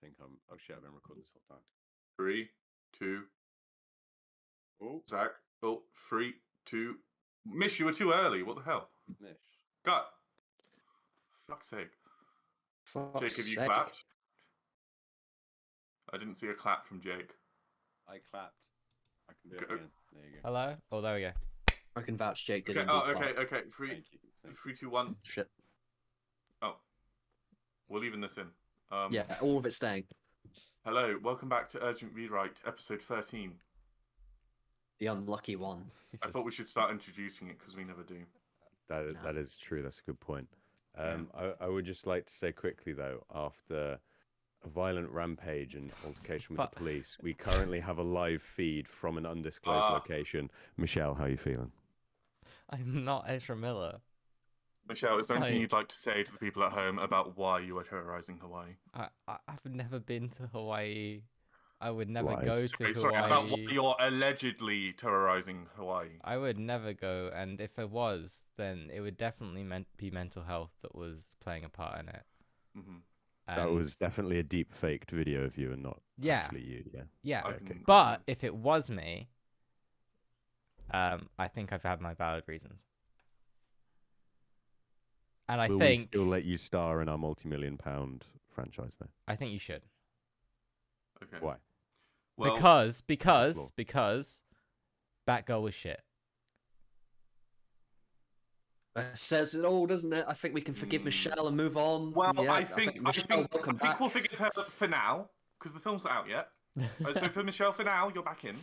think I'm. Oh shit! I've been recording this whole time. 3, 2. Oh, Zach. Oh, 3, 2. Mish, you were too early. What the hell? Mish. God. Fuck's sake. Jake, have you clapped? I didn't see a clap from Jake. I clapped. I can do it again. There you go. Hello? Oh, there we go. I can vouch Jake did Okay. indeed Oh, clap. okay. 3, Thank you. 3, 2, 1. Shit. Oh. We're leaving this in. Yeah, all of it staying. Hello. Welcome back to Urgent Rewrite, episode 13. The unlucky one. I thought we should start introducing it because we never do. That is true. That's a good point. I would just like to say quickly though, after a violent rampage and altercation with the police, we currently have a live feed from an undisclosed location. Michelle, how are you feeling? I'm not Ezra Miller. Michelle, is there anything you'd like to say to the people at home about why you are terrorizing Hawaii? I've never been to Hawaii. I would never Lies. go to Sorry, Hawaii. about why you're allegedly terrorizing Hawaii. I would never go, and if it was, then it would definitely be mental health that was playing a part in it. Mm-hmm. That was definitely a deep faked video of you and not actually you. Yeah. Okay. But if it was me, I think I've had my valid reasons. And I Will think we still let you star in our multi-million-pound franchise though? I think you should. Okay. Why? Well, Because Batgirl was shit. Says it all, doesn't it? I think we can forgive Michelle and move on. Well, yeah, I think welcome back. we'll forgive her for now because the film's not out yet. So for Michelle, for now, you're back in.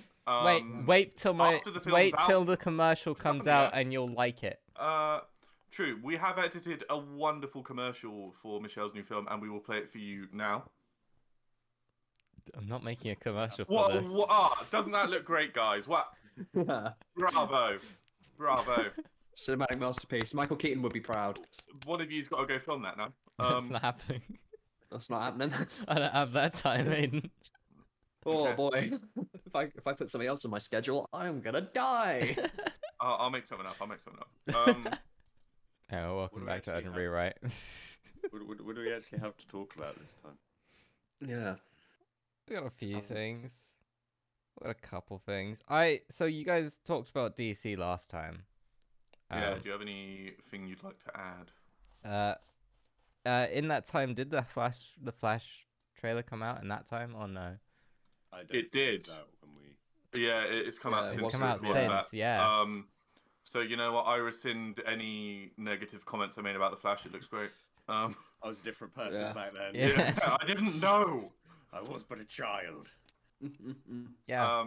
Wait till the commercial comes out yet. and you'll like it. True. We have edited a wonderful commercial for Michelle's new film, and we will play it for you now. I'm not making a commercial for this. Doesn't that look great, guys? What? Bravo. Cinematic masterpiece. Michael Keaton would be proud. One of you's got to go film that now. That's not happening. That's not happening. I don't have that time, Aidan. Oh boy. If I put something else on my schedule, I'm gonna die. I'll make something up. Oh, welcome back to Urgent Rewrite. What do we actually have to talk about this time? Yeah. We got a few things. We got a couple things. So you guys talked about DC last time. Yeah. Do you have anything you'd like to add? In that time, did the Flash trailer come out in that time or no? It did. Yeah, it's come out since. It's come out since. Yeah. So you know what? I rescind any negative comments I made about the Flash. It looks great. I was a different person back then. Yeah, I didn't know. I was but a child. Yeah.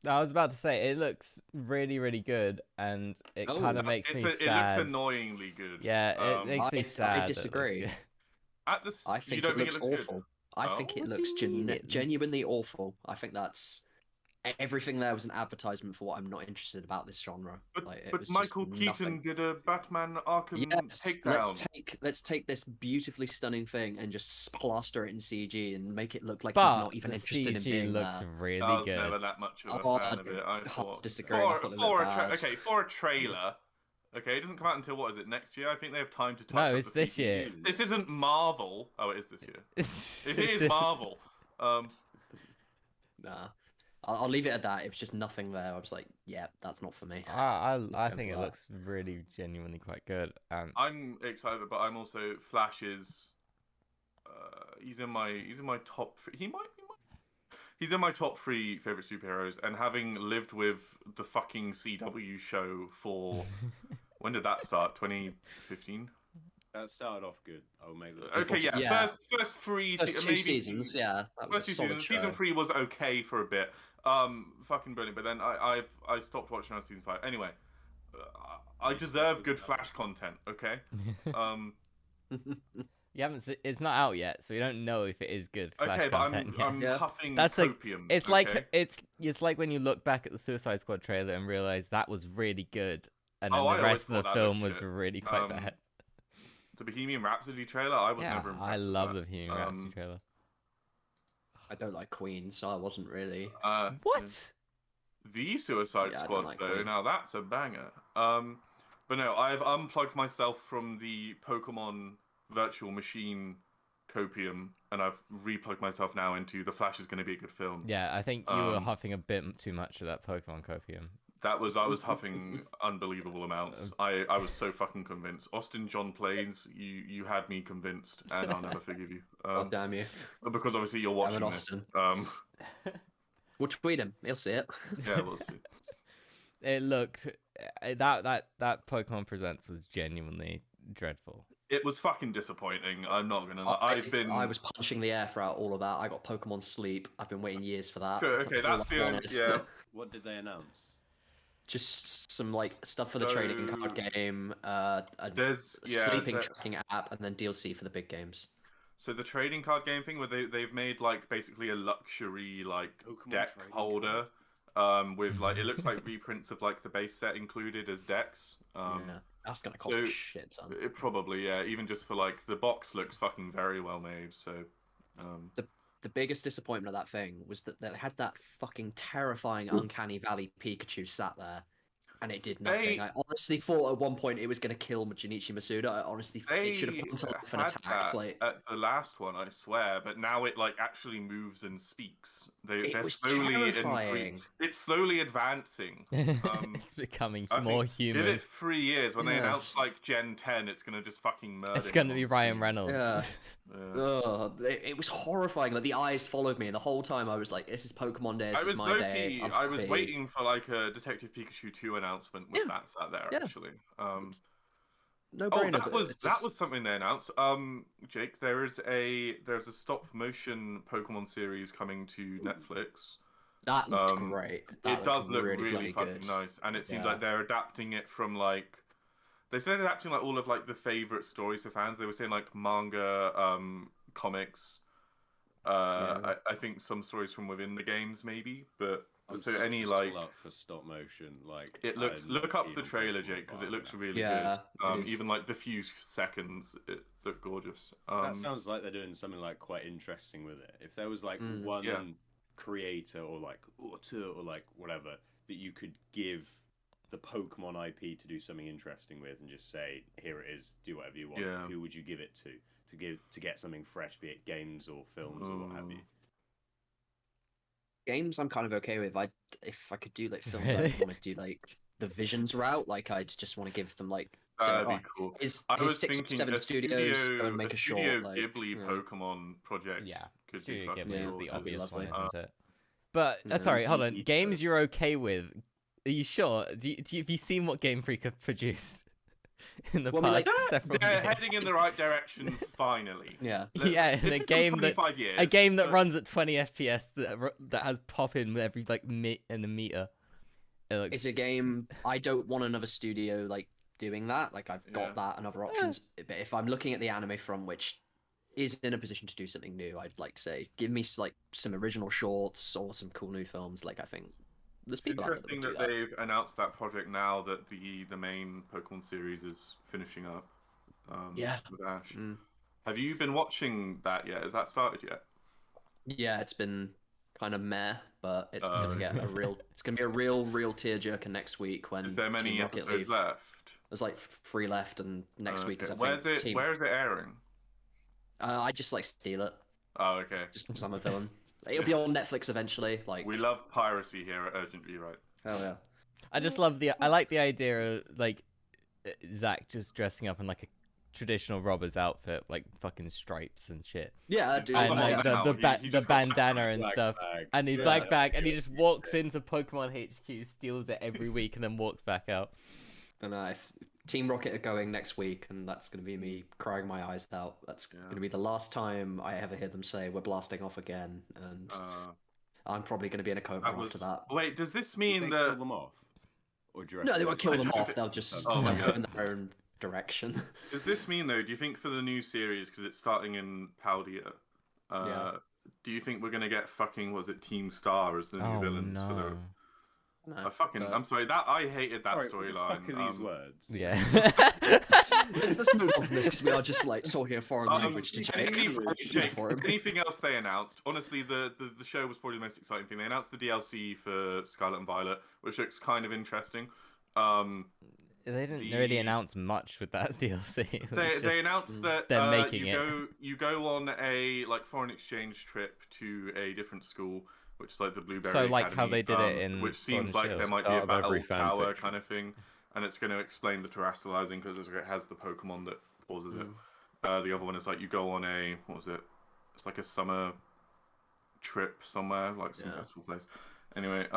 I was about to say it looks really, really good, and it kind of makes me sad. It looks annoyingly good. Yeah, it makes me sad. I disagree. I think it looks awful. Good? I think it looks genuinely awful. I think that's everything there was an advertisement for what I'm not interested about this genre. But Michael Keaton did a Batman Arkham takedown. Let's take this beautifully stunning thing and just plaster it in CG and make it look like he's not even interested in being looks there. really I was good. never that much of a fan of it. I thought disagree. For a trailer. Okay, it doesn't come out until what is it, next year? I think they have time to touch No, it's this year. This isn't Marvel. Oh, it is this year. It is Marvel. Nah. I'll leave it at that. It was just nothing there. I was like, yeah, that's not for me. I think it looks really genuinely quite good. I'm excited, but I'm also Flash is. He's in my top. He's in my top 3 favorite superheroes, and having lived with the fucking CW show for when did that start? 2015. That started off good. I'll make that. Okay, yeah. First 3 two seasons. Yeah, that was first 2 seasons. Season 3 was okay for a bit. Fucking brilliant. But then I stopped watching on season 5. Anyway, I deserve good Flash content. Okay. You haven't. It's not out yet, so you don't know if it is good Flash okay, but content. I'm huffing That's copium. It's like it's like when you look back at the Suicide Squad trailer and realize that was really good, and then the rest of the film was really quite bad. The Bohemian Rhapsody trailer, I was never impressed. I love the Bohemian Rhapsody trailer. I don't like Queen, so I wasn't really. What? The Suicide Squad, though, Queen. Now that's a banger. But no, I've unplugged myself from the Pokemon virtual machine copium, and I've replugged myself now into The Flash is going to be a good film. Yeah, I think you were huffing a bit too much of that Pokemon copium. I was huffing unbelievable amounts. I was so fucking convinced. Austin John Plays, you had me convinced, and I'll never forgive you. God damn you. Because obviously you're watching this. We'll tweet him. He'll see it. Yeah, we'll see. It looked that Pokemon Presents was genuinely dreadful. It was fucking disappointing. I'm not gonna lie. I was punching the air throughout all of that. I got Pokemon Sleep. I've been waiting years for that. Sure, okay, that's the only. Yeah. What did they announce? Just some like stuff for the trading card game, a sleeping tracking app, and then DLC for the big games. So the trading card game thing, where they've made like basically a luxury like Pokemon deck holder, with like it looks like reprints of like the base set included as decks. Yeah, that's gonna cost a shit ton. It probably, yeah, even just for like the box looks fucking very well made. So the biggest disappointment of that thing was that they had that fucking terrifying Uncanny Valley Pikachu sat there, and it did nothing. I honestly thought at one point it was going to kill Junichi Masuda. I honestly thought it should have come to life and attacked. Like at the last one, I swear, but now it like actually moves and speaks. They're slowly terrifying. It's slowly advancing. It's becoming more human. Give it 3 years. When they announce like Gen 10, it's gonna just fucking murder. It's gonna be Ryan Reynolds. Yeah. It was horrifying. Like the eyes followed me, and the whole time I was like, "This is Pokemon Day. This is my day." I was waiting for like a Detective Pikachu 2 announcement with that sat there actually. No brainer. That was something they announced. Jake, there's a stop motion Pokemon series coming to Netflix. That looks great. It does look really fucking nice, and it seems like they're adapting it from like. They started adapting like all of like the favorite stories for fans. They were saying like manga, comics. I think some stories from within the games maybe, but so any like up for stop motion like it looks. Look up the trailer, Jake, because it looks really good. Even like the few seconds, it looked gorgeous. That sounds like they're doing something like quite interesting with it. If there was like one creator or like author or like whatever that you could give the Pokemon IP to do something interesting with and just say, here it is, do whatever you want. Who would you give it to get something fresh, be it games or films or what have you? Games I'm kind of okay with. If I could do like film, I'd want to do like the Visions route. Like I'd just want to give them like that'd be cool. I was thinking 7 studios go and make a short like Ghibli Pokemon project. Yeah, could Studio be Ghibli is the obvious one, lovely. isn't it? But sorry, hold on. Games you're okay with? Are you sure? Have you seen what Game Freak have produced in the past several they're years? heading in the right direction finally. Yeah. And a game that runs at 20 FPS that has pop in every like in a meter. It's a game I don't want another studio like doing that. Like I've got that and other options. But if I'm looking at the anime front, which is in a position to do something new, I'd like to say give me like some original shorts or some cool new films. Like I think there's people out there interesting that that they've announced that project now that the main Pokemon series is finishing up. With Ash. Have you been watching that yet? Has that started yet? Yeah, it's been kind of meh, but it's gonna get a real. It's gonna be a real tearjerker next week when. Is there many Team Rocket episodes leave. left? There's like 3 left, and next week is I Where think. Where is it airing? I just like steal it. Oh, okay. Just because I'm a villain. It'll be on Netflix eventually. Like we love piracy here at Urgent Rewrite. Hell yeah. I just love I like the idea of like Zach just dressing up in like a traditional robber's outfit, like fucking stripes and shit. Yeah, dude. And like the bandana and stuff, and his black bag, and he just walks into Pokemon HQ, steals it every week, and then walks back out. And if Team Rocket are going next week, and that's going to be me crying my eyes out. That's going to be the last time I ever hear them say we're blasting off again, and I'm probably going to be in a coma after that. Wait, does this mean that kill them off? Or do you no, they won't kill them off. They'll just go in their own direction. Does this mean though? Do you think for the new series, because it's starting in Paldea, do you think we're going to get fucking Team Star as the new villains for the? No, I'm sorry. I hated that storyline. What the fuck are these words? Yeah. let's move on from this because we are just like talking a foreign language to Jake. Anything else they announced? Honestly, the show was probably the most exciting thing. They announced the DLC for Scarlet and Violet, which looks kind of interesting. They didn't really announce much with that DLC. They announced that they're making you go on a like foreign exchange trip to a different school, which is like the Blueberry So like Academy, how they did it in which Sword seems and like there Shield. might be a Start of every battle fan tower fiction. kind of thing, and it's going to explain the terrestrializing because it has the Pokemon that causes it. The other one is like you go on a it's like a summer trip somewhere, like some festival place. Anyway,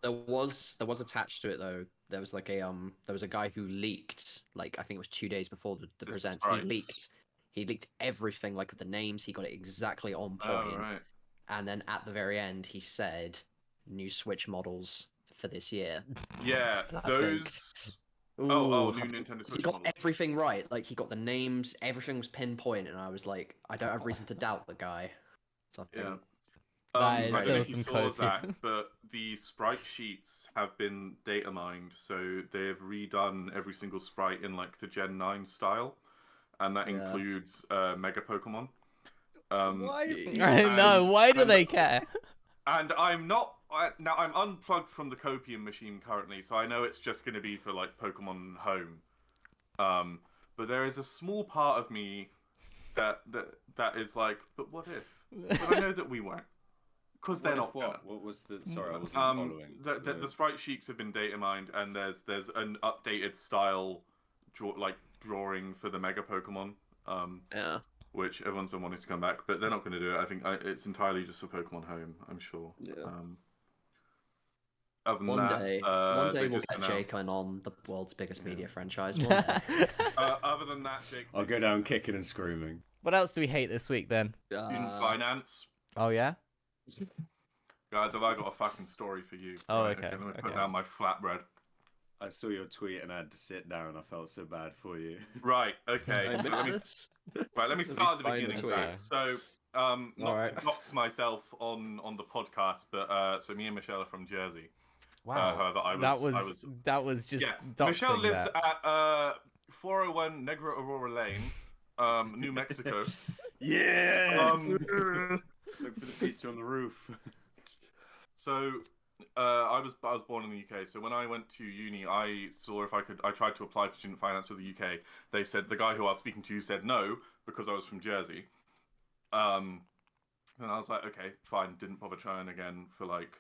there was attached to it though. There was like there was a guy who leaked, like I think it was 2 days before the Just present. sprites. He leaked everything, like with the names. He got it exactly on oh point. right. And then at the very end, he said new Switch models for this year. Yeah, I those. Ooh, new Nintendo he Switch got models. everything right. Like he got the names, everything was pinpoint, and I was like, I don't have reason to doubt the guy. So I think, That I is don't know still if you some saw close, Zach, yeah. but the sprite sheets have been data mined, so they've redone every single sprite in like the Gen 9 style, and that includes Mega Pokemon. I know. Why do they care? And I'm not now. I'm unplugged from the copium machine currently, so I know it's just going to be for like Pokemon Home. But there is a small part of me that is like, but what if? But I know that we won't, because they're not gonna. What was the? Sorry, I wasn't following. The sprite sheets have been data mined, and there's an updated style drawing for the Mega Pokemon. Which everyone's been wanting to come back, but they're not going to do it. I think it's entirely just for Pokemon Home, I'm sure. Yeah. Other than one that, day we'll get Jake on the world's biggest media franchise. One day. Other than that, Jake, I'll go down kicking and screaming. What else do we hate this week then? Student finance. Oh yeah. Guys, have I got a fucking story for you? Oh, Right, okay, Let me put okay. down my flatbread. I saw your tweet and I had to sit down. I felt so bad for you. Right. Okay. I So missed this. let me start at the find the beginning, tweet. Zach. So, not Alright. to dox myself on the podcast, but so me and Michelle are from Jersey. Wow. However, that was just yeah. doxing Michelle lives that. at 401 Negra Aurora Lane, New Mexico. Yeah. Look for the pizza on the roof. So, I was born in the UK. So when I went to uni, I saw if I could. I tried to apply for student finance for the UK. They said the guy who I was speaking to said no because I was from Jersey. And I was like, okay, fine. Didn't bother trying again for like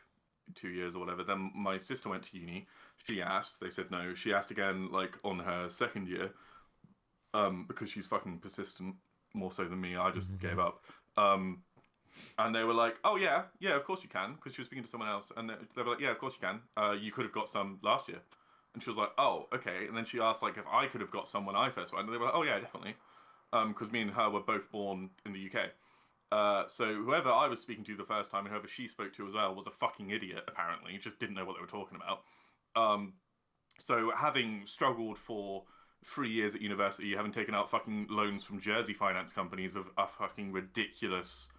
2 years or whatever. Then my sister went to uni. She asked. They said no. She asked again, like on her second year, because she's fucking persistent, more so than me. I just gave up. And they were like, oh yeah, of course you can, because she was speaking to someone else. And they were like, yeah, of course you can. You could have got some last year. And she was like, oh, okay. And then she asked like if I could have got some when I first went. And they were like, oh yeah, definitely. Because me and her were both born in the UK. So whoever I was speaking to the first time and whoever she spoke to as well was a fucking idiot, apparently. Just didn't know what they were talking about. So having struggled for 3 years at university, having taken out fucking loans from Jersey finance companies with a fucking ridiculous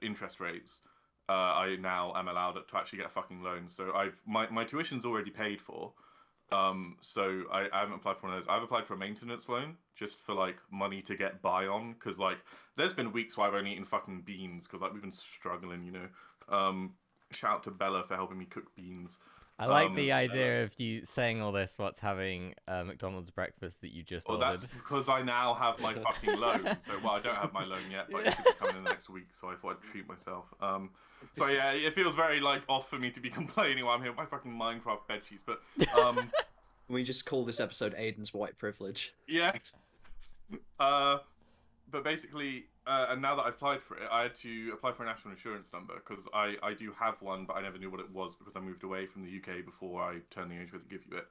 interest rates, I now am allowed to actually get a fucking loan. So my tuition's already paid for. So I haven't applied for one of those. I've applied for a maintenance loan just for like money to get by on, because like there's been weeks where I've only eaten fucking beans because like we've been struggling, you know. Shout out to Bella for helping me cook beans. I like the idea of you saying all this whilst having McDonald's breakfast that you just Well, ordered. that's because I now have my fucking loan. So, well, I don't have my loan yet, but it should be coming in the next week. So I thought I'd treat myself. So yeah, it feels very like off for me to be complaining while I'm here with my fucking Minecraft bed sheets. But We just call this episode Aidan's white privilege. yeah. But basically, and now that I've applied for it, I had to apply for a national insurance number because I do have one, but I never knew what it was because I moved away from the UK before I turned the age where to give you it.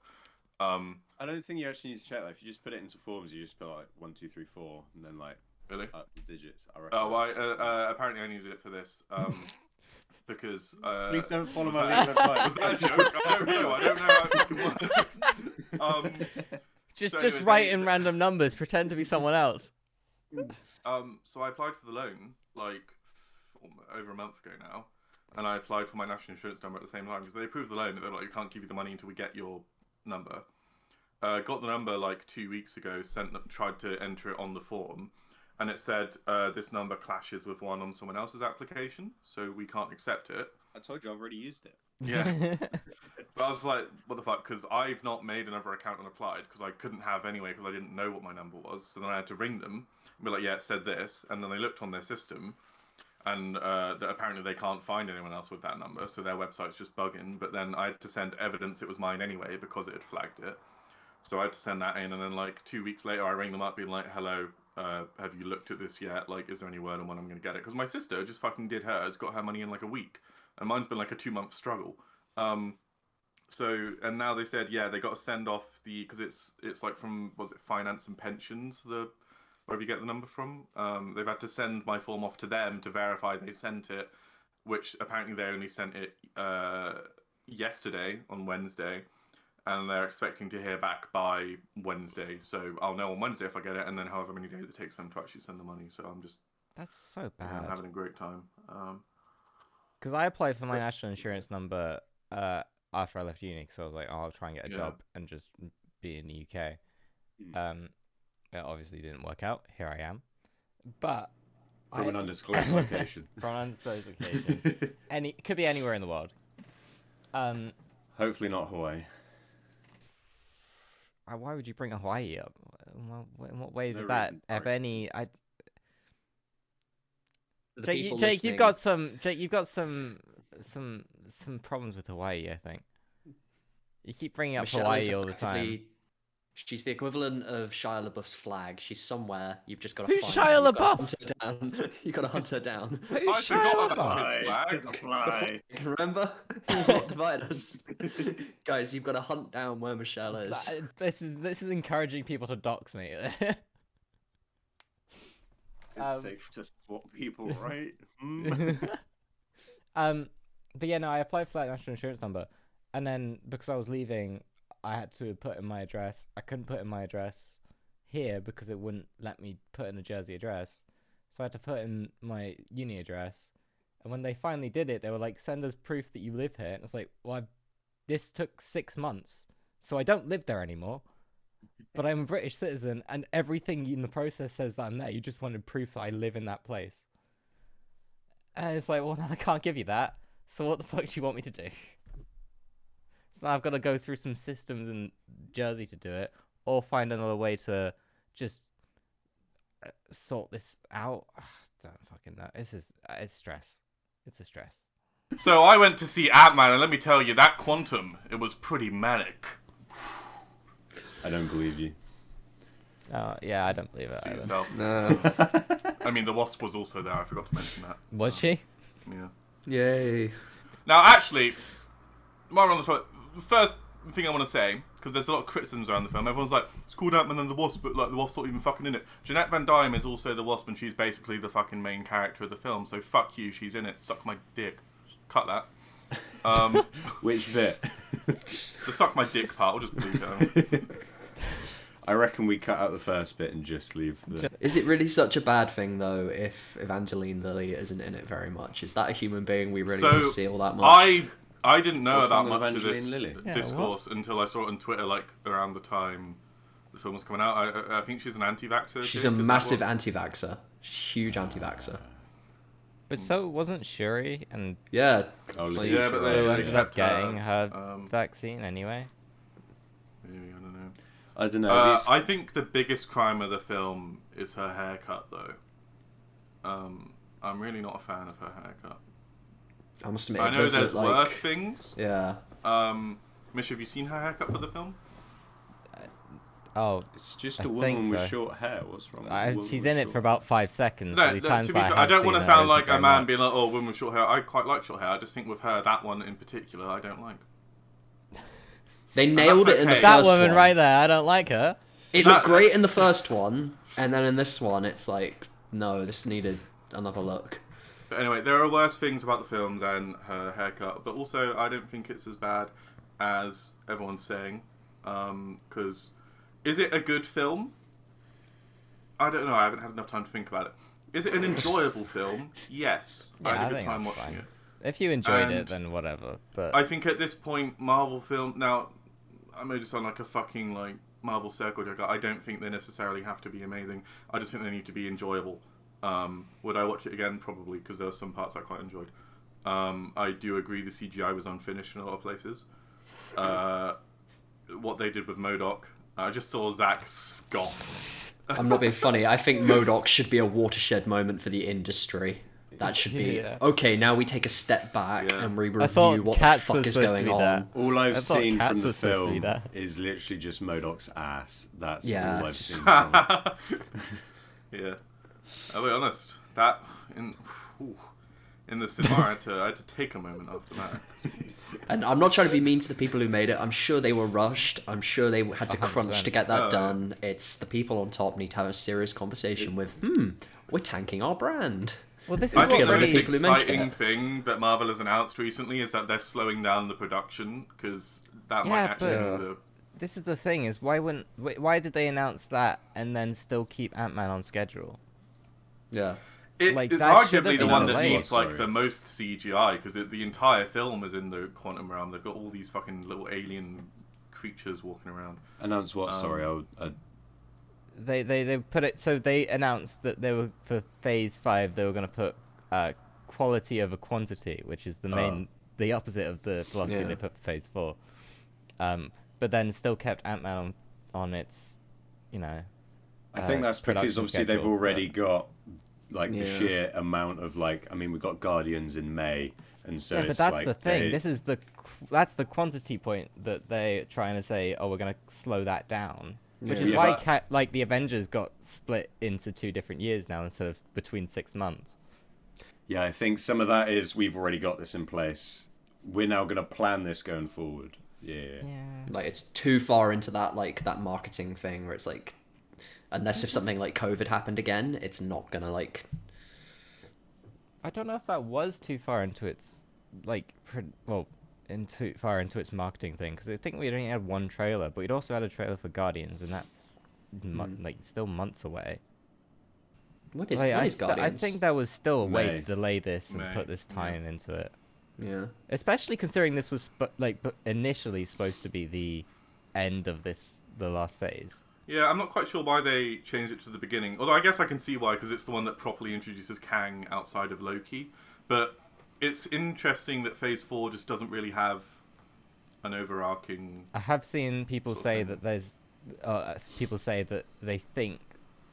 I don't think you actually need to check that. If you just put it into forms, you just put like 1, 2, 3, 4, and then like Really? the digits. I reckon. Oh, well, apparently I needed it for this. Because Please don't follow was my that- legal advice. Was that a joke? I don't know how it fucking works. Just So just anyway, write in random numbers. Pretend to be someone else. So I applied for the loan like over a month ago now, and I applied for my national insurance number at the same time because they approved the loan. They're like, you can't give you the money until we get your number. Got the number like 2 weeks ago. Tried to enter it on the form, and it said this number clashes with one on someone else's application, so we can't accept it. I told you I've already used it. Yeah. But I was like, what the fuck? Because I've not made another account and applied because I couldn't have anyway because I didn't know what my number was. So then I had to ring them and be like, yeah, it said this. And then they looked on their system and that apparently they can't find anyone else with that number. So their website's just bugging. But then I had to send evidence it was mine anyway because it had flagged it. So I had to send that in. And then like 2 weeks later, I ring them up being like, hello, have you looked at this yet? Like, is there any word on when I'm going to get it? Because my sister just fucking did hers, got her money in like a week. And mine's been like a 2-month struggle. So, and now they said, yeah, they got to send off because it's like from, was it Finance and Pensions, wherever you get the number from? They've had to send my form off to them to verify they sent it, which apparently they only sent it yesterday, on Wednesday, and they're expecting to hear back by Wednesday. So I'll know on Wednesday if I get it, and then however many days it takes them to actually send the money. So I'm just... That's so bad. I'm having a great time. Because I applied for my national insurance number after I left uni, so I was like, oh, I'll try and get a job and just be in the UK. It obviously didn't work out. Here I am. But from an undisclosed location. From an undisclosed location. It could be anywhere in the world. Hopefully not Hawaii. Why would you bring Hawaii up? In what way did No that reason, have right. any? The Jake, people you've listening- got some problems with Hawaii, I think. You keep bringing up Michelle Hawaii is all the time. effectively- She's the equivalent of Shia LaBeouf's flag. She's somewhere. You've just got to Who's find Shia her. You've gotta LaBeouf? hunt her down. You've got to hunt her down. Who's I forgot Shia about LaBeouf? his flag. It's a fly. Remember? What divided us? Guys, you've got to hunt down where Michelle is. This is encouraging people to dox me. It's safe to swap people, right? Hmm? But yeah, no, I applied for that national insurance number, and then because I was leaving, I had to put in my address. I couldn't put in my address here because it wouldn't let me put in a Jersey address, so I had to put in my uni address. And when they finally did it, they were like, "Send us proof that you live here." And it's like, well, this took 6 months, so I don't live there anymore. But I'm a British citizen, and everything in the process says that I'm there. You just wanted proof that I live in that place. And it's like, well, I can't give you that. So what the fuck do you want me to do? So now I've got to go through some systems in Jersey to do it, or find another way to just sort this out. Don't fucking know. It's stress. It's a stress. So I went to see Antman, and let me tell you, that Quantum, it was pretty manic. I don't believe you. Oh, yeah, I don't believe it See either. yourself. No. I mean, the Wasp was also there. I forgot to mention that. Was she? Yeah. Yay. Now, actually, while we're on the first thing I want to say, because there's a lot of criticisms around the film. Everyone's like, it's called Ant-Man and the Wasp, but like the Wasp's not even fucking in it. Jeanette Van Dyne is also the Wasp, and she's basically the fucking main character of the film. So fuck you, she's in it. Suck my dick. Cut that. Which bit? The suck my dick part. I'll just bleep it out. I reckon we cut out the first bit and just leave the... Is it really such a bad thing, though, if Evangeline Lilly isn't in it very much? Is that a human being we really want to see all that much? I didn't know What's about wrong with much of this Evangeline Lilly? Yeah, discourse until I saw it on Twitter, like around the time the film was coming out. I think she's an anti-vaxxer. She's chick, a is that massive what- anti-vaxxer. Huge anti-vaxxer. But so wasn't Shuri, and Yeah. Oh, Like, Yeah, but so they ended up kept her, getting her vaccine anyway. Maybe, I don't know. I don't know. These... I think the biggest crime of the film is her haircut, though. I'm really not a fan of her haircut. I must admit, I it know does there's look like... worse things. Yeah. Mish, have you seen her haircut for the film? Oh, It's just I a think woman with so. short hair. What's wrong? with a woman she's with in it short for about 5 seconds. so No, the to times be that fair, I I don't want to have seen her sound like isn't a very man much. being like, "Oh, women with short hair." I quite like short hair. I just think with her, that one in particular, I don't like. They nailed it in the okay. That first woman one. right there, I don't like her. It looked great in the first one, and then in this one, it's like, no, this needed another look. But anyway, there are worse things about the film than her haircut. But also, I don't think it's as bad as everyone's saying. Because is it a good film? I don't know. I haven't had enough time to think about it. Is it an enjoyable film? Yes. Yeah, I had I a good think time that's watching fine. it. If you enjoyed it, And then whatever. But I think at this point, Marvel film... Now, I may just sound like a fucking, like, Marvel Circle Jerk, I don't think they necessarily have to be amazing. I just think they need to be enjoyable. Would I watch it again? Probably, because there were some parts I quite enjoyed. I do agree the CGI was unfinished in a lot of places. What they did with MODOK, I just saw Zach scoff. I'm not being funny. I think MODOK should be a watershed moment for the industry. That should be okay. Now we take a step back and we review what the fuck is going on. All I've seen from the film is literally just MODOK's ass. That's all I've seen. Yeah, I'll be honest. That in the cinema, I had to take a moment after that. And I'm not trying to be mean to the people who made it. I'm sure they were rushed. I'm sure they had to 100%. Crunch to get that done. It's the people on top need to have a serious conversation with, we're tanking our brand. Well, this is I think the most exciting thing that Marvel has announced recently is that they're slowing down the production, because that might actually be the... This is the thing, is why did they announce that and then still keep Ant-Man on schedule? Yeah. It's arguably the one that needs the most CGI, because the entire film is in the quantum realm. They've got all these fucking little alien creatures walking around. Announce what? Sorry, They put it, so they announced that they were, for Phase 5, they were going to put quality over quantity, which is the opposite of the philosophy they put for Phase 4. But then still kept Ant-Man on its, I think that's because obviously they've already got the sheer amount of we've got Guardians in May, and so but that's the thing. That's the quantity point that they're trying to say. Oh, we're going to slow that down, which is why the Avengers got split into 2 different years now instead of between 6 months. Yeah, I think some of that is we've already got this in place. We're now going to plan this going forward. Yeah. Like it's too far into that that marketing thing where it's unless if something like COVID happened again, it's not gonna I don't know if that was too far into its far into its marketing thing, because I think we only had 1 trailer, but we'd also had a trailer for Guardians, and that's still months away. What is Guardians? I think there was still a way to delay this and put this tie-in into it. Yeah. Especially considering this was initially supposed to be the end of the last phase. Yeah, I'm not quite sure why they changed it to the beginning. Although I guess I can see why, because it's the one that properly introduces Kang outside of Loki. But it's interesting that Phase 4 just doesn't really have an overarching... I have seen people say that people say that they think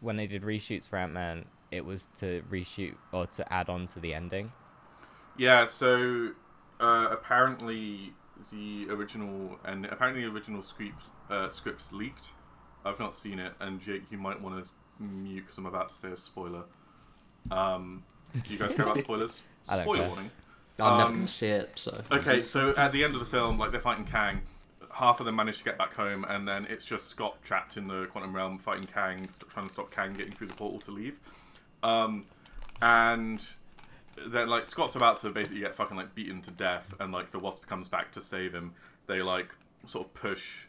when they did reshoots for Ant-Man, it was to reshoot or to add on to the ending. Yeah, so apparently the original scripts leaked. I've not seen it, and Jake, you might want to mute because I'm about to say a spoiler. Do you guys care about spoilers? Spoiler warning. I'm never going to see it, so... Okay, so at the end of the film, they're fighting Kang. Half of them manage to get back home, and then it's just Scott trapped in the quantum realm fighting Kang, trying to stop Kang getting through the portal to leave. And then, Scott's about to basically get fucking, beaten to death, and, the Wasp comes back to save him. They, sort of push...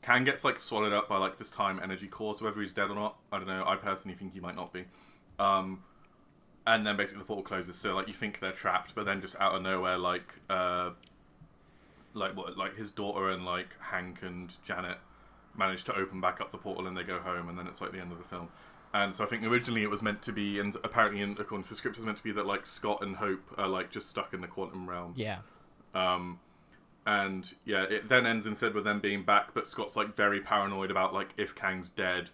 Kang gets swallowed up by this time energy core, so whether he's dead or not, I don't know. I personally think he might not be. And then basically the portal closes, so you think they're trapped, but then just out of nowhere, his daughter and Hank and Janet manage to open back up the portal and they go home, and then it's the end of the film. And so I think originally it was meant to be, and apparently according to the script, it was meant to be that Scott and Hope are just stuck in the quantum realm. Yeah. And yeah, it then ends instead with them being back, but Scott's very paranoid about if Kang's dead,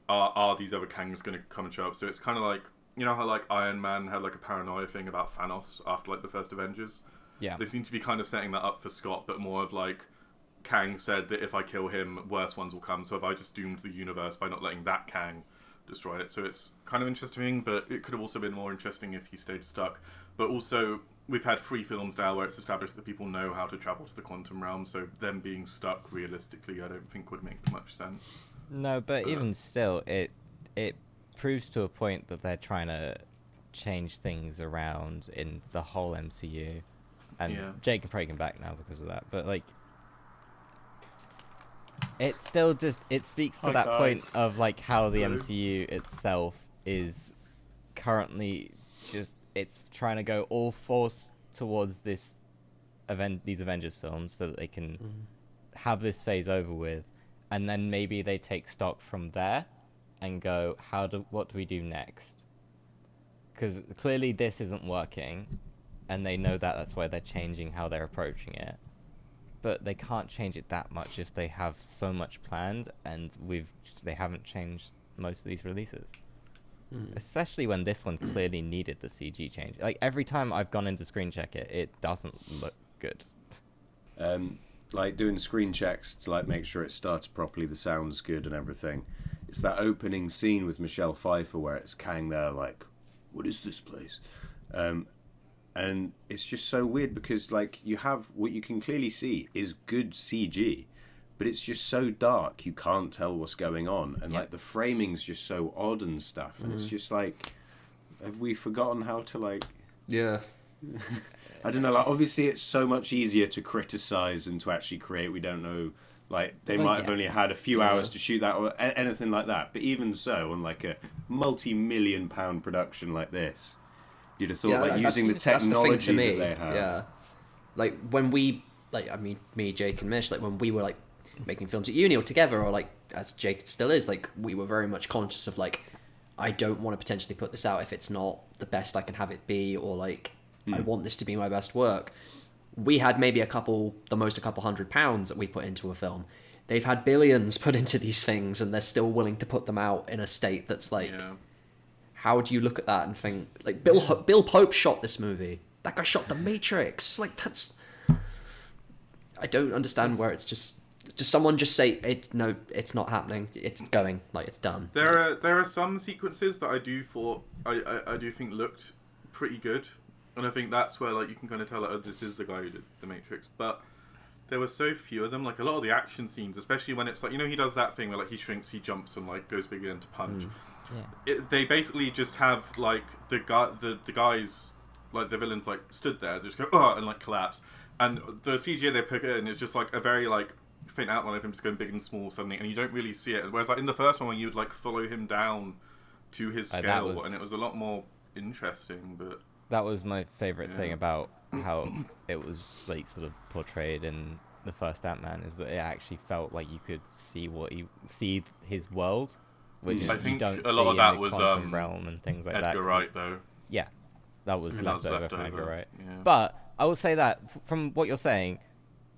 are these other Kangs going to come and show up? So it's kind of how Iron Man had a paranoia thing about Thanos after the first Avengers. Yeah. They seem to be kind of setting that up for Scott, but more of Kang said that if I kill him, worse ones will come. So have I just doomed the universe by not letting that Kang destroy it? So it's kind of interesting, but it could have also been more interesting if he stayed stuck. But also, we've had 3 films now where it's established that people know how to travel to the quantum realm, so them being stuck realistically, I don't think would make much sense. No, but even still, it proves to a point that they're trying to change things around in the whole MCU, and Jake can probably come back now because of that. But it still it speaks to that point of how the MCU itself is currently just. It's trying to go all force towards these Avengers films so that they can have this phase over with, and then maybe they take stock from there and go, what do we do next? Because clearly this isn't working, and they know that's why they're changing how they're approaching it. But they can't change it that much if they have so much planned, and they haven't changed most of these releases. Especially when this one clearly needed the CG change. Like, every time I've gone in to screen check it, it doesn't look good. Like, doing screen checks to, like, make sure it started properly, the sound's good and everything. It's that opening scene with Michelle Pfeiffer where it's Kang there, like, what is this place? And it's just so weird because, like, you have what you can clearly see is good CG, but it's just so dark you can't tell what's going on, and like the framing's just so odd and stuff, and it's just like, have we forgotten how to, like? Yeah. I don't know. Like, obviously, it's so much easier to criticize than to actually create. We don't know. Like, they might have only had a few hours to shoot that or anything like that. But even so, on like a multi-million-pound production like this, you'd have thought, like, using the technology that they have. Yeah. Like, when we, like, I mean, me, Jake, and Mish, like, when we were, like, making films at uni or together, or, like, as Jake still is, like, we were very much conscious of, like, I don't want to potentially put this out if it's not the best I can have it be, or, like, I want this to be my best work. We had maybe the most a couple £100 that we put into a film. They've had billions put into these things, and they're still willing to put them out in a state that's like, how do you look at that and think, like, Bill Pope shot this movie. That guy shot The Matrix. Like, that's, I don't understand where it's just someone just say no, it's not happening. It's going, like, it's done. There are some sequences that I do think looked pretty good. And I think that's where, like, you can kind of tell that, oh, this is the guy who did The Matrix. But there were so few of them. Like, a lot of the action scenes, especially when it's like, you know, he does that thing where, like, he shrinks, he jumps, and, like, goes bigger into punch. They basically just have, like, the guys, like, the villains, like, stood there, they just go, oh, and, like, collapse. And the CGI they put in is just, like, a very, like, faint outline of him just going big and small suddenly, and you don't really see it. Whereas, like, in the first one, when you would, like, follow him down to his scale, and it was a lot more interesting, but... That was my favorite thing about how it was, like, sort of portrayed in the first Ant-Man, is that it actually felt like you could see his world, which I think you don't a lot see of that in the was quantum realm and things like that. Edgar Wright, though. Yeah, that was left over from Edgar Wright. Yeah. But I will say that from what you're saying,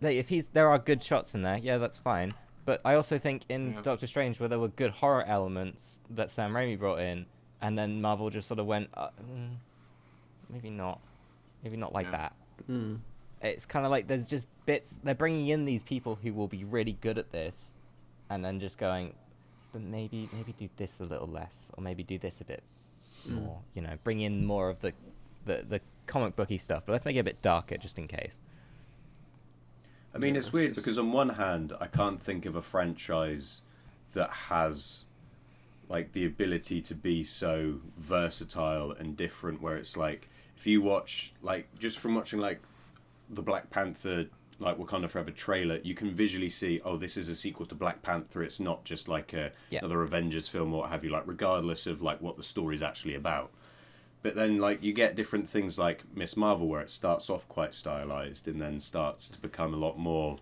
that if there are good shots in there, that's fine. But I also think in Doctor Strange, where there were good horror elements that Sam Raimi brought in, and then Marvel just sort of went, maybe not like that. It's kind of like there's just bits, they're bringing in these people who will be really good at this, and then just going, but maybe do this a little less, or maybe do this a bit more, you know, bring in more of the comic booky stuff, but let's make it a bit darker just in case. I mean, it's weird because on one hand, I can't think of a franchise that has, like, the ability to be so versatile and different, where it's like, if you watch, like, just from watching, like, the Black Panther, like, Wakanda Forever trailer, you can visually see, oh, this is a sequel to Black Panther. It's not just like another Avengers film or what have you, like, regardless of, like, what the story's actually about. But then, like, you get different things like Miss Marvel, where it starts off quite stylized and then starts to become a lot more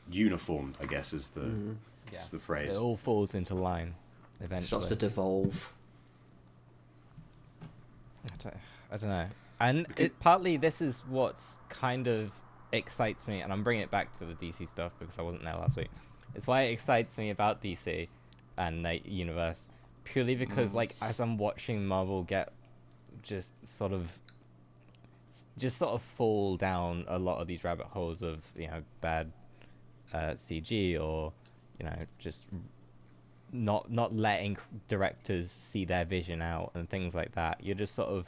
uniformed, I guess, is the phrase. It all falls into line eventually. Starts to devolve. I don't know. And partly this is what kind of excites me, and I'm bringing it back to the DC stuff because I wasn't there last week. It's why it excites me about DC and the universe, purely because, like, as I'm watching Marvel get just sort of fall down a lot of these rabbit holes of, you know, bad CG, or, you know, just not letting directors see their vision out and things like that. You're just sort of,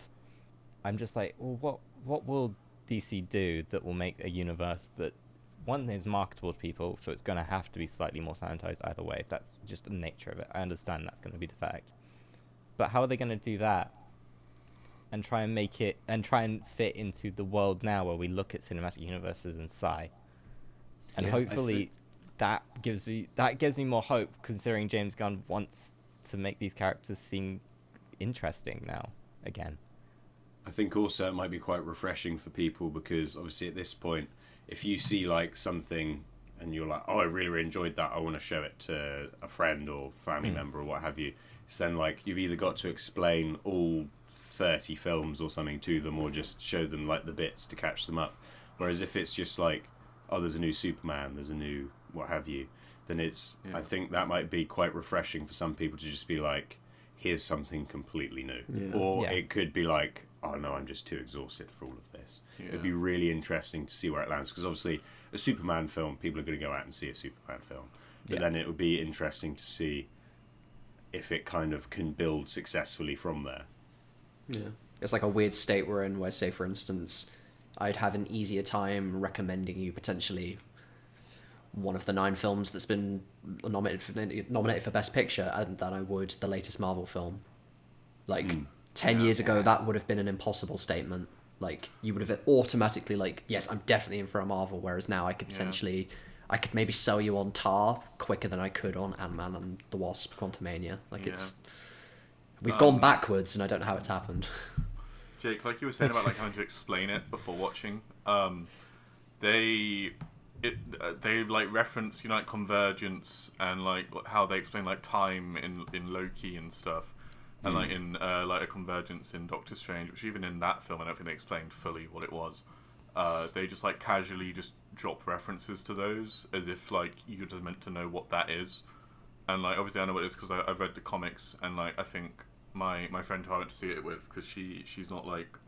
I'm just like, well, what will DC do that will make a universe that, one, is marketable to people, so it's going to have to be slightly more sanitized either way. That's just the nature of it. I understand that's going to be the fact. But how are they going to do that and try and make it, and try and fit into the world now where we look at cinematic universes and sigh? And hopefully that gives me more hope, considering James Gunn wants to make these characters seem interesting now again. I think also it might be quite refreshing for people, because obviously at this point, if you see, like, something and you're like, oh, I really, really enjoyed that. I want to show it to a friend or family member or what have you. So then, like, you've either got to explain all 30 films or something to them, or just show them like the bits to catch them up. Whereas if it's just like, oh, there's a new Superman, there's a new what have you, then it's I think that might be quite refreshing for some people to just be like, here's something completely new. Or it could be like, oh no, I'm just too exhausted for all of this. It'd be really interesting to see where it lands, because obviously a Superman film, people are going to go out and see a Superman film, but then it would be interesting to see if it kind of can build successfully from there. Yeah, it's like a weird state we're in where, say for instance, I'd have an easier time recommending you potentially one of the 9 films that's been nominated for Best Picture than I would the latest Marvel film. Like 10 years ago, that would have been an impossible statement. Like, you would have automatically like, yes, I'm definitely in for a Marvel. Whereas now I could potentially, I could maybe sell you on Tar quicker than I could on Ant-Man and the Wasp: Quantumania. Like we've gone backwards, and I don't know how it's happened. Jake, like you were saying about like having to explain it before watching, they like reference, you know, like convergence and like how they explain like time in Loki and stuff, and like in like a convergence in Doctor Strange, which even in that film I don't think they explained fully what it was. They just like casually just drop references to those as if like you're just meant to know what that is, and like obviously I know what it is because I've read the comics, and like I think my friend who I went to see it with, because she's not like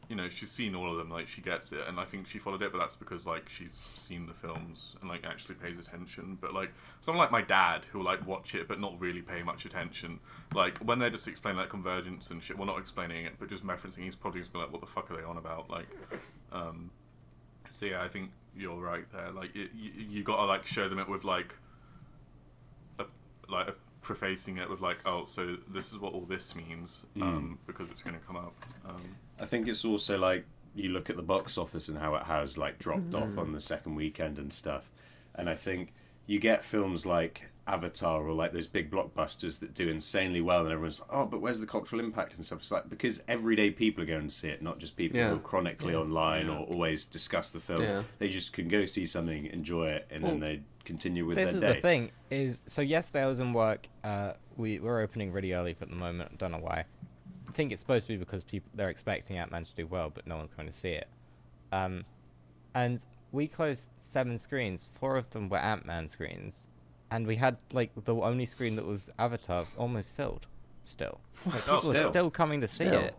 you know, she's seen all of them, like she gets it, and I think she followed it, but that's because like she's seen the films and like actually pays attention. But like someone like my dad who will like watch it but not really pay much attention, like when they're just explaining like convergence and shit, well, not explaining it but just referencing, he's probably just be like, what the fuck are they on about? Like so yeah, I think you're right there. Like you gotta like show them it with like a prefacing it with like, oh, so this is what all this means, because it's going to come up. I think it's also like, you look at the box office and how it has like dropped off on the second weekend and stuff, and I think you get films like Avatar or like those big blockbusters that do insanely well, and everyone's like, oh, but where's the cultural impact and stuff? It's like, because everyday people are going to see it, not just people who are chronically online or always discuss the film. They just can go see something, enjoy it, and then they continue with their day. This is the thing, is so yesterday I was in work, we're opening really early for the moment, I don't know why. I think it's supposed to be because they're expecting Ant-Man to do well, but no one's going to see it. And we closed 7 screens, 4 of them were Ant-Man screens, and we had like the only screen that was Avatar almost filled still. Like, people were still coming to see it.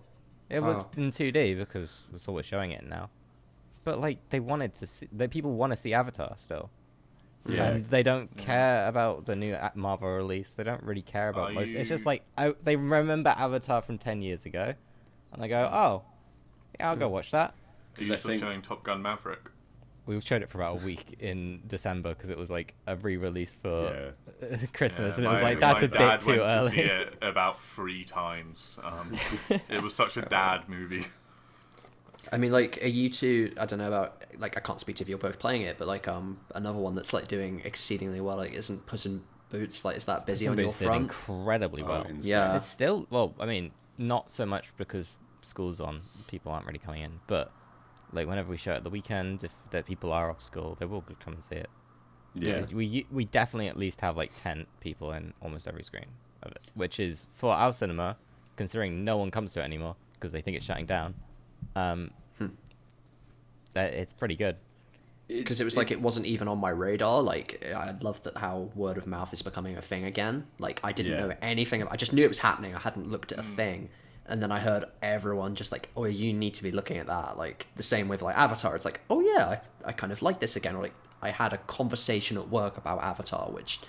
It was in 2D because that's all we're showing it now. But like they wanted to see, people want to see Avatar still. And they don't care about the new Marvel release. They don't really care about most. It's just like they remember Avatar from 10 years ago, and they go, "Oh, yeah, I'll go watch that." Are you still showing Top Gun Maverick? We showed it for about a week in December because it was like a re-release for Christmas, and it was like that's a bit too early. To see it about 3 times. It was such a dad movie. I mean, like, are you two? I don't know about, like, I can't speak to if you're both playing it, but like another one that's like doing exceedingly well, like, isn't Puss in Boots, like, is that busy on your front? Incredibly well. Yeah, it's still, well, I mean, not so much because school's on, people aren't really coming in, but like whenever we show it at the weekend, if the people are off school, they will come and see it. We definitely at least have like 10 people in almost every screen of it, which is, for our cinema, considering no one comes to it anymore because they think it's shutting down, it's pretty good. Because it was like, it wasn't even on my radar. Like, I love that how word of mouth is becoming a thing again. Like, I didn't know anything I just knew it was happening. I hadn't looked at a thing, and then I heard everyone just like, oh, you need to be looking at that. Like, the same with like Avatar. It's like, oh yeah, I kind of like this again. Or like, I had a conversation at work about Avatar, which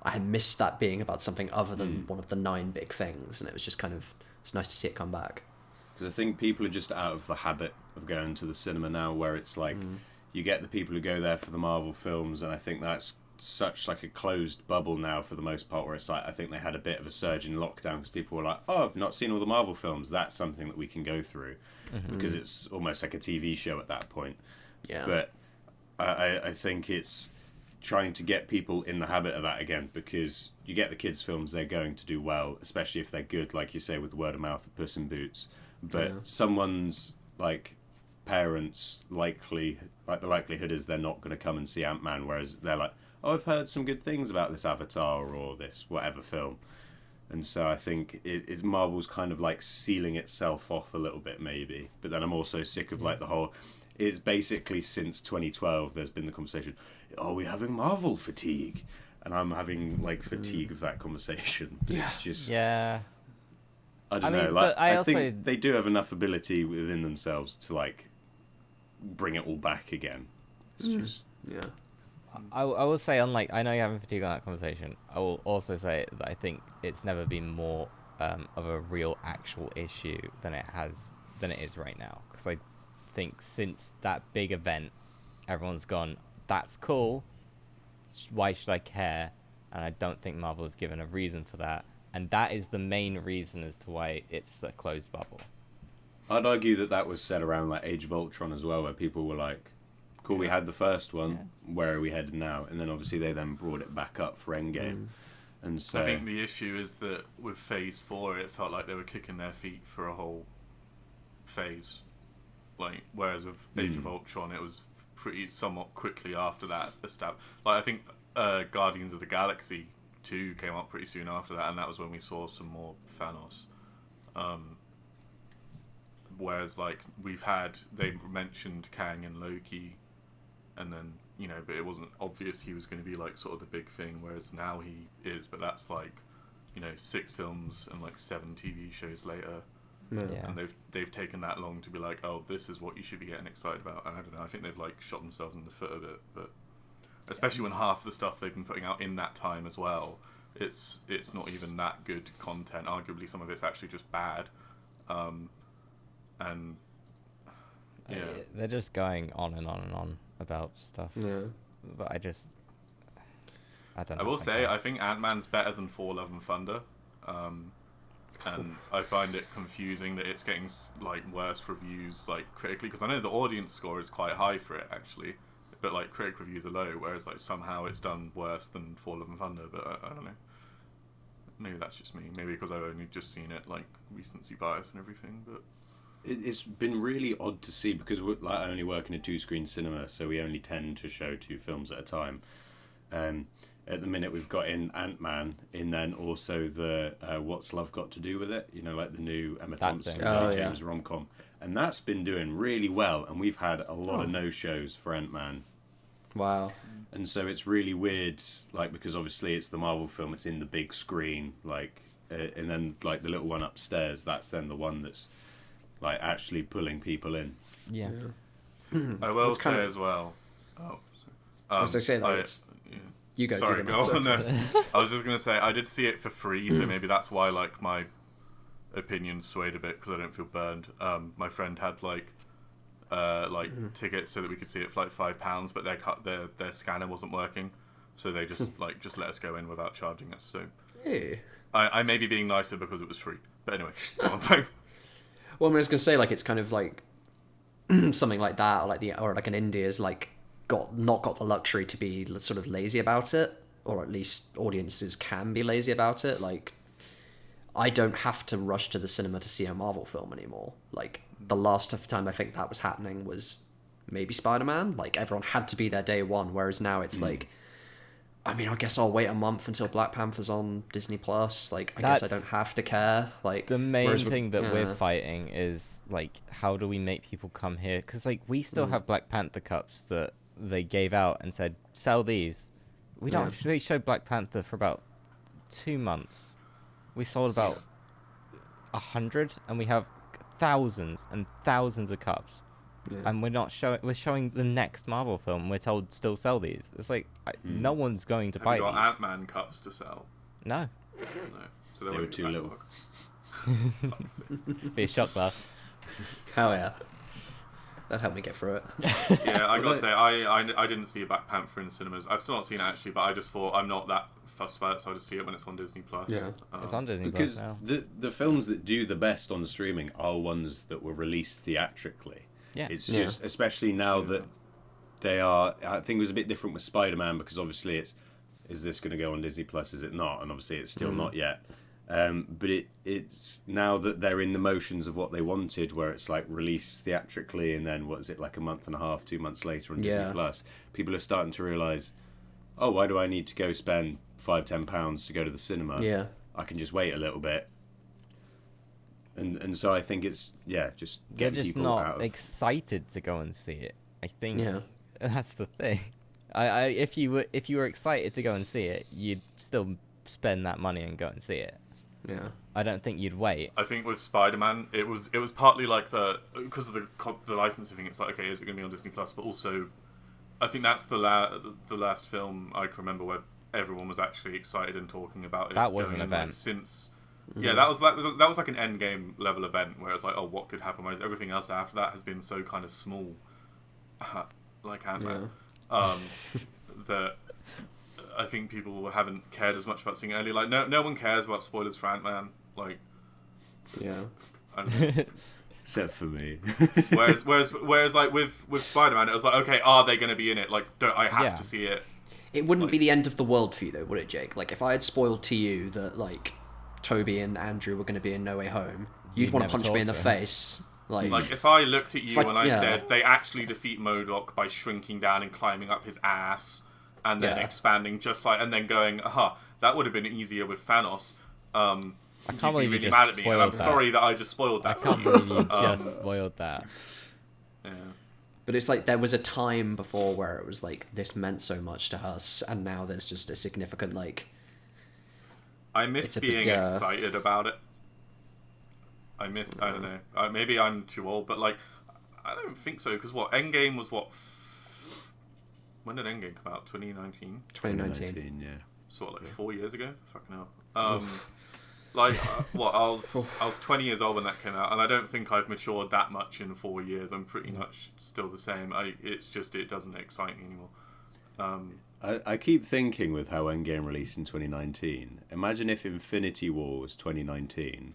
I had missed that being about something other than one of the 9 big things, and it was just kind of, it's nice to see it come back. Because I think people are just out of the habit of going to the cinema now, where it's like, you get the people who go there for the Marvel films, and I think that's such like a closed bubble now for the most part, where it's like, I think they had a bit of a surge in lockdown because people were like, oh, I've not seen all the Marvel films, that's something that we can go through, because it's almost like a TV show at that point. But I think it's trying to get people in the habit of that again, because you get the kids' films, they're going to do well, especially if they're good, like you say, with word of mouth of Puss in Boots. But someone's like parents the likelihood is they're not going to come and see Ant-Man, whereas they're like, oh, I've heard some good things about this Avatar or this whatever film. And so I think it's Marvel's kind of like sealing itself off a little bit, maybe. But then I'm also sick of like the whole. It's basically since 2012 there's been the conversation. Are we having Marvel fatigue? And I'm having like fatigue of that conversation. It's just Yeah. I don't know. mean, Like but I think also- they do have enough ability within themselves to like bring it all back again. It's just Yeah. I will say, unlike, I know you're having fatigue on that conversation, I will also say that I think it's never been more of a real actual issue than it is right now. Because I think since that big event, everyone's gone, that's cool, why should I care? And I don't think Marvel have given a reason for that. And that is the main reason as to why it's a closed bubble. I'd argue that was said around like Age of Ultron as well, where people were like, cool, we had the first one, where are we headed now? And then obviously they then brought it back up for Endgame. And so I think the issue is that with Phase 4, it felt like they were kicking their feet for a whole phase. Like, whereas with Age of Ultron, it was pretty somewhat quickly after that Like, I think Guardians of the Galaxy 2 came out pretty soon after that, and that was when we saw some more Thanos. Whereas, like, they mentioned Kang and Loki, and then, you know, but it wasn't obvious he was going to be, like, sort of the big thing, whereas now he is, but that's, like, you know, 6 films and, like, 7 TV shows later, Yeah. and they've taken that long to be like, oh, this is what you should be getting excited about, and I don't know, I think they've, like, shot themselves in the foot a bit, but especially when half the stuff they've been putting out in that time as well, it's not even that good content, arguably some of it's actually just bad, and yeah. They're just going on and on and on about stuff. Yeah. But I don't know. I will say, I think Ant-Man's better than Thor: Love and Thunder, and I find it confusing that it's getting like worse reviews, like critically, because I know the audience score is quite high for it actually, but like critic reviews are low, whereas like somehow it's done worse than Thor: Love and Thunder. But I don't know. Maybe that's just me. Maybe because I've only just seen it, like recency bias and everything. But it's been really odd to see, because we're like only working a 2-screen cinema, so we only tend to show 2 films at a time. At the minute we've got in Ant-Man, and then also the What's Love Got to Do with It, you know, like the new Emma Thompson, James rom-com, and that's been doing really well, and we've had a lot of no-shows for Ant-Man. Wow. And so it's really weird, like, because obviously it's the Marvel film, it's in the big screen, like, and then like the little one upstairs, that's then the one that's like actually pulling people in. Yeah. I will It's say kind of- as well. Oh, I was sorry. going to say, like, I- it's... You go. Sorry, give go it on. No. I was just gonna say I did see it for free, so maybe that's why like my opinions swayed a bit because I don't feel burned. My friend had like tickets so that we could see it for like £5, but their scanner wasn't working, so they just just let us go in without charging us. So Hey. I may be being nicer because it was free, but anyway, go on. So Well, I was going to say, like, it's kind of like something like that, or like an indie is like not got the luxury to be sort of lazy about it, or at least audiences can be lazy about it. Like, I don't have to rush to the cinema to see a Marvel film anymore. Like, the last time I think that was happening was maybe Spider-Man. Like, everyone had to be there day one, whereas now it's like, I mean, I guess I'll wait a month until Black Panther's on Disney Plus. Like, I guess I don't have to care. Like, The main whereas thing that we're yeah. fighting is like, how do we make people come here? Because like we still have Black Panther cups that they gave out and said sell these. We don't. We showed Black Panther for about 2 months. We sold about 100, and we have thousands and thousands of cups. Yeah. And we're not showing. We're showing the next Marvel film. We're told still sell these. It's like no one's going to have buy you got these. Ant-Man cups to sell? No, No, so They were too little. be a shock though. Hell yeah. That helped me get through it. Yeah, I gotta say, I didn't see a Black Panther in cinemas. I've still not seen it actually, but I just thought I'm not that fussed about it, so I just see it when it's on Disney Plus. Yeah. It's on Disney Because Plus now. the films that do the best on streaming are ones that were released theatrically. Yeah. It's just, especially now that they are, I think it was a bit different with Spider-Man, because obviously is this going to go on Disney Plus, is it not? And obviously it's still not yet. But it's now that they're in the motions of what they wanted, where it's like released theatrically and then what is it, like a month and a half, 2 months later on Disney Plus, people are starting to realise, oh, why do I need to go spend £5-10 to go to the cinema? Yeah. I can just wait a little bit. And so I think it's just They're getting just people not out of... excited to go and see it. I think Yeah. that's the thing. If you were excited to go and see it, you'd still spend that money and go and see it. Yeah. I don't think you'd wait. I think with Spider-Man, it was partly like because of the licensing thing. It's like, okay, is it going to be on Disney Plus? But also, I think that's the last film I can remember where everyone was actually excited and talking about it. That was going an in, like, event. since. Yeah, that was like an Endgame level event where it's like, oh, what could happen? Whereas everything else after that has been so kind of small, like Antman, that I think people haven't cared as much about seeing it early. Like no one cares about spoilers for Antman. Like, Yeah. I don't know. Except for me. whereas like with Spider-Man, it was like, okay, are they going to be in it? Like, I have to see it. It wouldn't be the end of the world for you, though, would it, Jake? Like, if I had spoiled to you that, like, Toby and Andrew were going to be in No Way Home, you'd want to never punch me in talk the to him. face. Like, if I looked at you Like, and I yeah. said they actually defeat MODOK by shrinking down and climbing up his ass, and then Yeah. expanding just like, and then going, that would have been easier with Thanos. I can't believe you really just mad at me, and I'm spoiled that. sorry that I just spoiled I that. for can't you. believe you just spoiled that. Yeah. But it's like there was a time before where it was like, this meant so much to us, and now there's just a significant, like... I miss It's a being big, excited about it. I don't know. Maybe I'm too old, but like, I don't think so. Because Endgame was what? When did Endgame come out? 2019. 2019. Yeah. Sort of like 4 years ago. Fucking hell. Like I was 20 years old when that came out, and I don't think I've matured that much in 4 years. I'm pretty much still the same. It's just it doesn't excite me anymore. I keep thinking with how Endgame released in 2019. Imagine if Infinity War was 2019.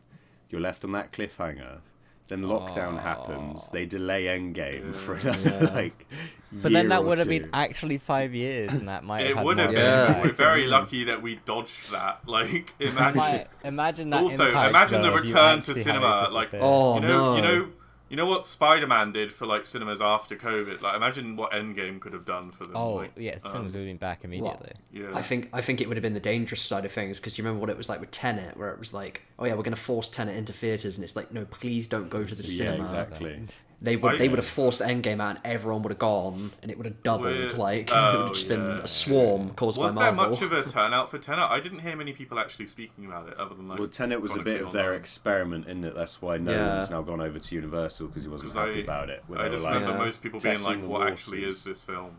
You're left on that cliffhanger. Then lockdown happens. They delay Endgame for another like. But then year that or would have two. been actually 5 years, and that might have It had would more have of an been. Yeah. impact. We're very lucky that we dodged that. Like, Imagine that. Also, impact, imagine the though, if you return to actually had cinema, it like, disappear. Oh, no. You know what Spider-Man did for like cinemas after COVID. Like, imagine what Endgame could have done for them. Oh like, yeah, cinemas would have been back immediately. yeah. I think it would have been the dangerous side of things, because you remember what it was like with Tenet, where it was like, oh yeah, we're going to force Tenet into theaters, and it's like, no, please don't go to the Yeah, cinema. exactly. They would have forced Endgame out, and everyone would have gone, and it would have doubled. Weird. Like, it Oh, would have just been yeah. a swarm caused Was by there Marvel. much of a turnout for Tenet? I didn't hear many people actually speaking about it, other than like. Well, Tenet was a bit of their experiment, in that that's why Nolan's now gone over to Universal, because he wasn't 'Cause happy about it. where I they were just like, remember Yeah. most people being testing like, the "What waters. actually is this film?"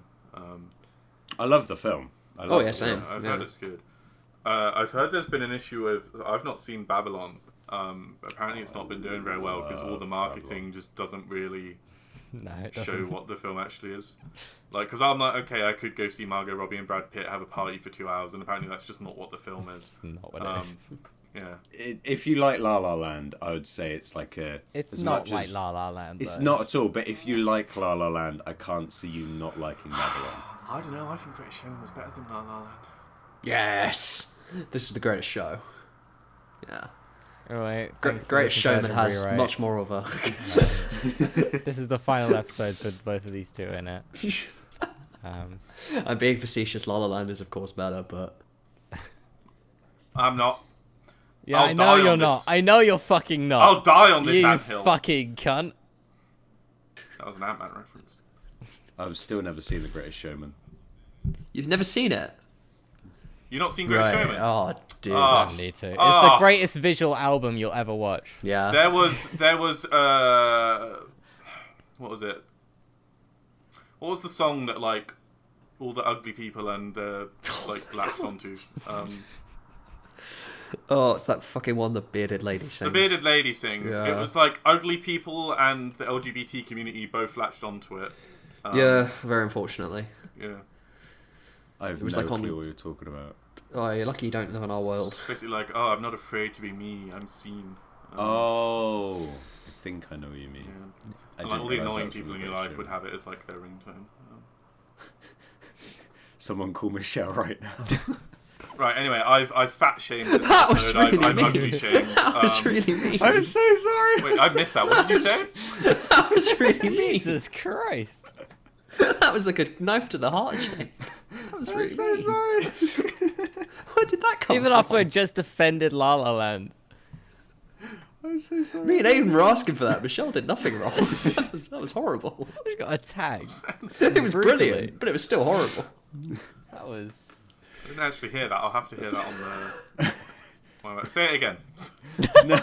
I love the film. I love Oh, yeah, the same. film. I've Yeah. heard it's good. I've heard there's been an issue with. I've not seen Babylon. Apparently, it's not been doing very well because all the marketing just doesn't really No, it show doesn't. what the film actually is. Like, because I'm like, okay, I could go see Margot Robbie and Brad Pitt have a party for 2 hours, and apparently that's just not what the film is. It's not what it is. Yeah. If you like La La Land, I would say it's like a. It's as not much like as- La La Land. It's though. not at all. But if you like La La Land, I can't see you not liking Babylon. I don't know. I think British Showman was better than La La Land. Yes! This is the greatest show. Yeah. Alright. Greatest Showman has much more of a... This is the final episode for both of these two in it. I'm being facetious. La La Land is, of course, better, but... I'm not. Yeah, I'll I know die you're on not. this. I know you're fucking not. I'll die on this you anthill. fucking cunt. That was an Ant-Man reference. I've still never seen The Greatest Showman. You've never seen it? You not seen Greatest Showman? Oh, dude. Ah. Doesn't need to. It's Ah. the greatest visual album you'll ever watch. Yeah. There was what was it? What was the song that like all the ugly people and like latched onto? Oh, it's that fucking one the bearded lady sings. The bearded lady sings. It Yeah. was like ugly people and the LGBT community both latched onto it. Yeah, very unfortunately. Yeah. I have It was no like on- clue what you're talking about. Oh, you're lucky you don't live in our world. Basically like, oh, I'm not afraid to be me. I'm seen. Oh, I think I know what you mean. Yeah. I And like, didn't all the realise that annoying was from people The in your Greatest life would Showman. have it as like their ringtone. Someone call Michelle right now. Right. Anyway, I've fat shamed this That was episode. really I've mean. ugly shamed. That was really mean. I'm so sorry. Wait, I missed that. What did you say? That was really mean. Jesus Christ. That was like a knife to the heart, Jake. That was really I'm so mean. sorry. Where did that come Even from? after I just defended La La Land. I'm so sorry. Me and Aidan were asking for that. Michelle did nothing wrong. that was horrible. I got attacked. It was Brutally. brilliant, but it was still horrible. That was. I didn't actually hear that. I'll have to hear that on the. Say it again. No.